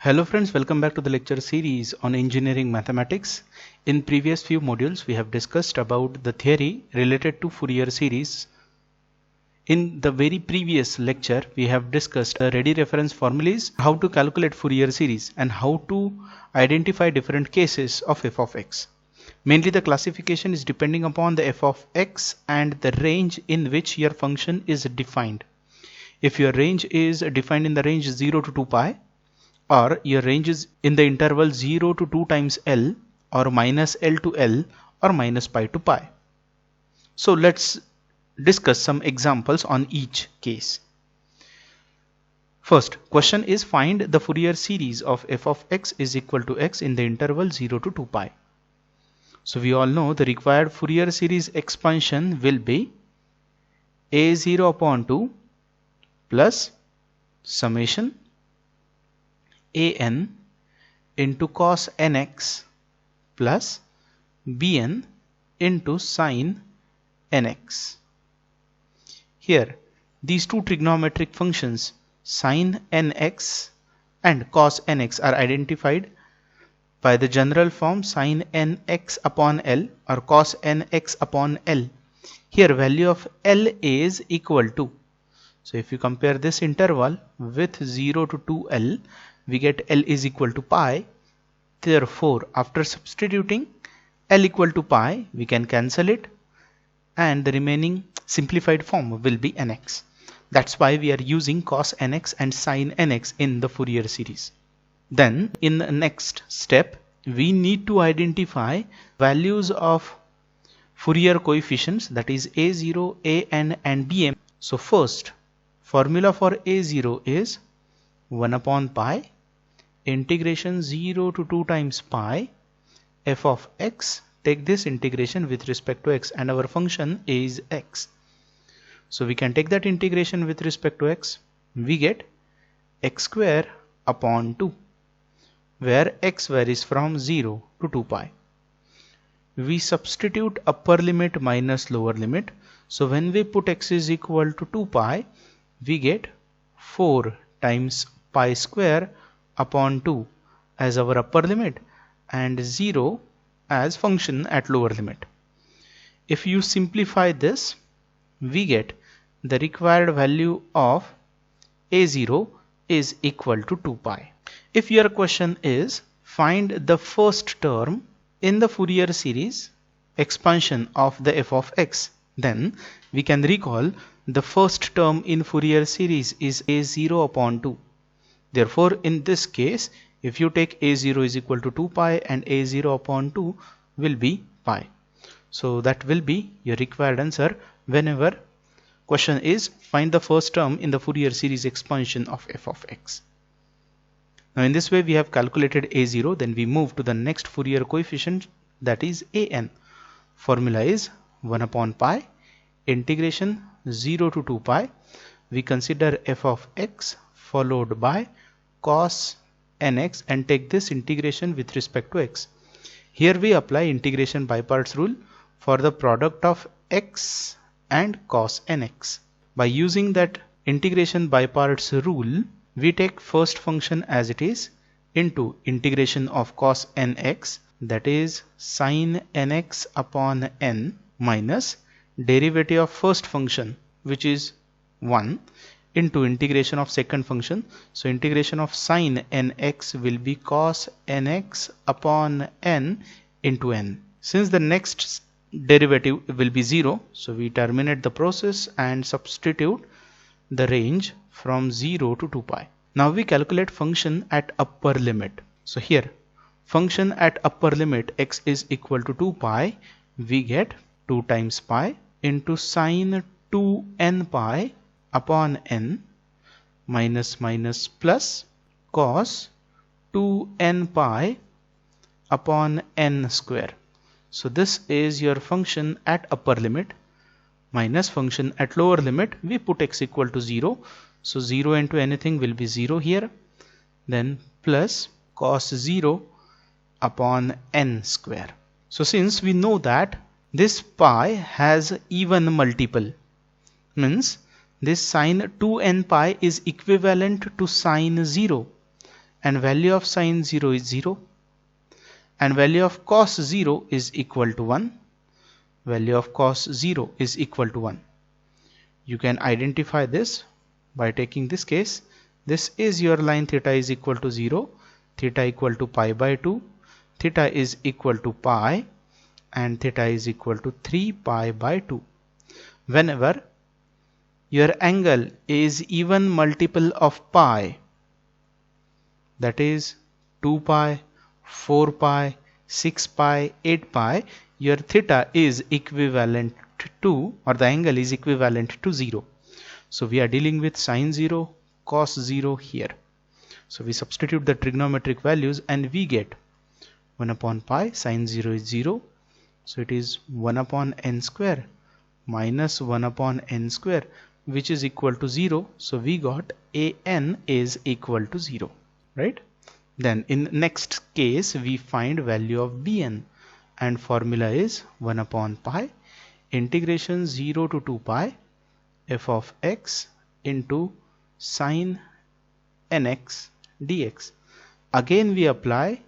Hello friends, welcome back to the lecture series on engineering mathematics. In previous few modules we have discussed about the theory related to Fourier series. In the very previous lecture we have discussed the ready reference formulas, how to calculate Fourier series and how to identify different cases of f of x. Mainly the classification is depending upon the f of x and the range in which your function is defined. If your range is defined in the range 0 to 2 pi, or your range is in the interval 0 to 2 times L, or minus L to L, or minus pi to pi. So let's discuss some examples on each case. First question is, find the Fourier series of f of x is equal to x in the interval 0 to 2 pi. So we all know the required Fourier series expansion will be a0 upon 2 plus summation an into cos nx plus bn into sin nx. Here these two trigonometric functions sin nx and cos nx are identified by the general form sin nx upon L or cos nx upon L. Here value of L is equal to, so if you compare this interval with 0 to 2L, we get L is equal to pi. Therefore after substituting L equal to pi, we can cancel it and the remaining simplified form will be nx. That's why we are using cos nx and sin nx in the Fourier series. Then in the next step we need to identify values of Fourier coefficients, that is a0, an and bm. So first formula for a0 is 1 upon pi integration 0 to 2 times pi f of x. Take this integration with respect to x and our function is x. So we can take that integration with respect to x. We get x square upon 2, where x varies from 0 to 2 pi. We substitute upper limit minus lower limit. So when we put x is equal to 2 pi, we get 4 times pi square upon 2 as our upper limit and 0 as function at lower limit. If you simplify this, we get the required value of a0 is equal to 2 pi. If your question is find the first term in the Fourier series expansion of the f of x, then we can recall the first term in Fourier series is a0 upon 2. Therefore in this case, if you take a0 is equal to 2 pi and a0 upon 2 will be pi. So that will be your required answer whenever question is find the first term in the Fourier series expansion of f of x. Now in this way we have calculated a0, then we move to the next Fourier coefficient, that is an. Formula is 1 upon pi integration 0 to 2 pi. We consider f of x followed by cos nx and take this integration with respect to x. Here we apply integration by parts rule for the product of x and cos nx. By using that integration by parts rule, we take first function as it is into integration of cos nx, that is sin nx upon n, minus derivative of first function which is 1 into integration of second function. So integration of sin nx will be cos nx upon n into n. Since the next derivative will be 0, so we terminate the process and substitute the range from 0 to 2 pi. Now we calculate function at upper limit. So here function at upper limit x is equal to 2 pi, we get 2 times pi into sin 2n pi upon n minus minus plus cos 2n pi upon n square. So this is your function at upper limit minus function at lower limit. We put x equal to 0. So 0 into anything will be 0 here. Then plus cos 0 upon n square. So since we know that this pi has even multiple, means this sin 2n pi is equivalent to sin 0. and value of sine 0 is 0, and value of cos 0 is equal to 1. Value of cos 0 is equal to 1. You can identify this by taking this case. This is your line theta is equal to 0, theta equal to pi by 2, theta is equal to pi, and theta is equal to 3 pi by 2. Whenever your angle is even multiple of pi, that is 2 pi, 4 pi, 6 pi, 8 pi, your theta is equivalent to, or the angle is equivalent to 0. So we are dealing with sine 0, cos 0 here. So we substitute the trigonometric values and we get 1 upon pi, sine 0 is 0. So it is 1 upon n square minus 1 upon n square, which is equal to 0. So we got an is equal to 0, right? Then in next case we find value of bn, and formula is 1 upon pi integration 0 to 2 pi f of x into sine nx dx. Again we apply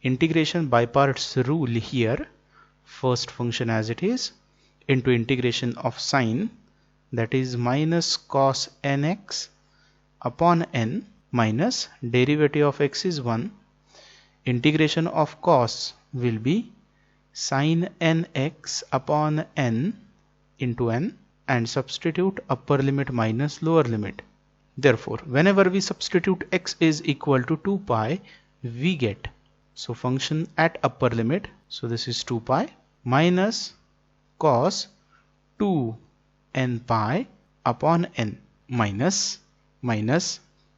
integration by parts rule here. First function as it is into integration of sine, that is minus cos nx upon n, minus derivative of x is 1, integration of cos will be sine nx upon n into n, and substitute upper limit minus lower limit. Therefore whenever we substitute x is equal to 2 pi, we get, so function at upper limit, so this is 2 pi minus cos 2 n pi upon n, minus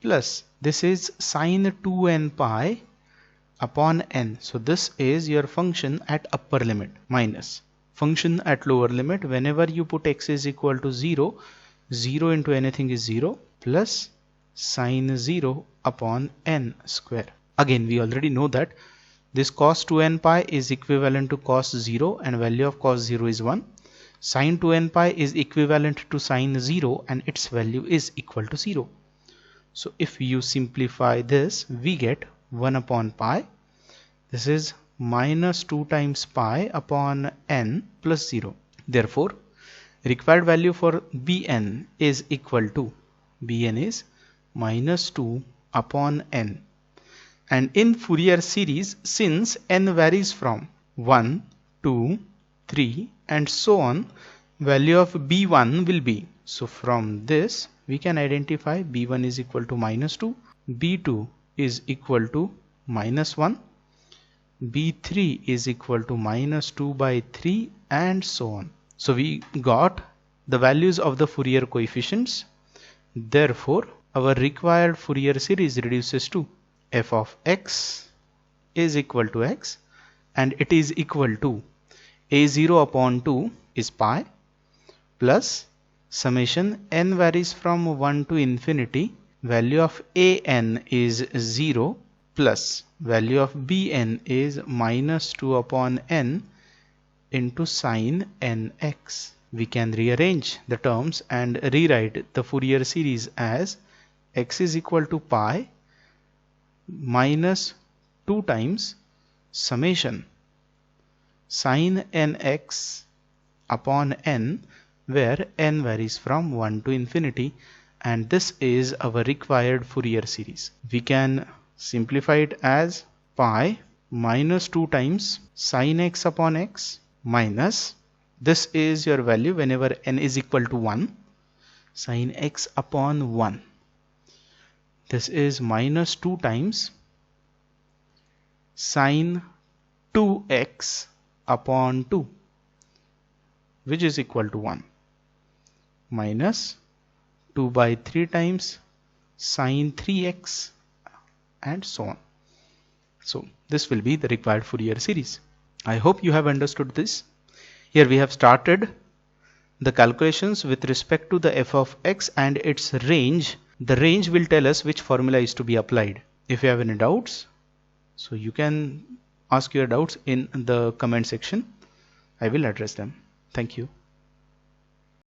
plus, this is sine 2 n pi upon n. So this is your function at upper limit, minus function at lower limit. Whenever you put x is equal to 0, 0 into anything is 0, plus sine 0 upon n square. Again we already know that this cos 2n pi is equivalent to cos 0, and value of cos 0 is 1. Sine 2n pi is equivalent to sine 0, and its value is equal to 0. So if you simplify this, we get 1 upon pi, this is minus 2 times pi upon n plus 0. Therefore required value for bn is equal to, bn is minus 2 upon n. And in Fourier series, since n varies from 1, 2, 3 and so on, value of b1 will be, so from this we can identify b1 is equal to minus 2, b2 is equal to minus 1, b3 is equal to minus 2 by 3 and so on. So we got the values of the Fourier coefficients. Therefore our required Fourier series reduces to f of x is equal to x, and it is equal to a0 upon 2 is pi plus summation n varies from 1 to infinity, value of an is 0 plus value of bn is minus 2 upon n into sine nx. We can rearrange the terms and rewrite the Fourier series as x is equal to pi minus 2 times summation sine nx upon n, where n varies from 1 to infinity, and this is our required Fourier series. We can simplify it as pi minus 2 times sine x upon x minus, this is your value whenever n is equal to 1, sine x upon 1. This is minus 2 times sine 2x upon 2, which is equal to 1, minus 2 by 3 times sine 3x and so on. So this will be the required Fourier series. I hope you have understood this. Here we have started the calculations with respect to the f of x and its range. The range will tell us which formula is to be applied. If you have any doubts, so you can ask your doubts in the comment section. I will address them. Thank you.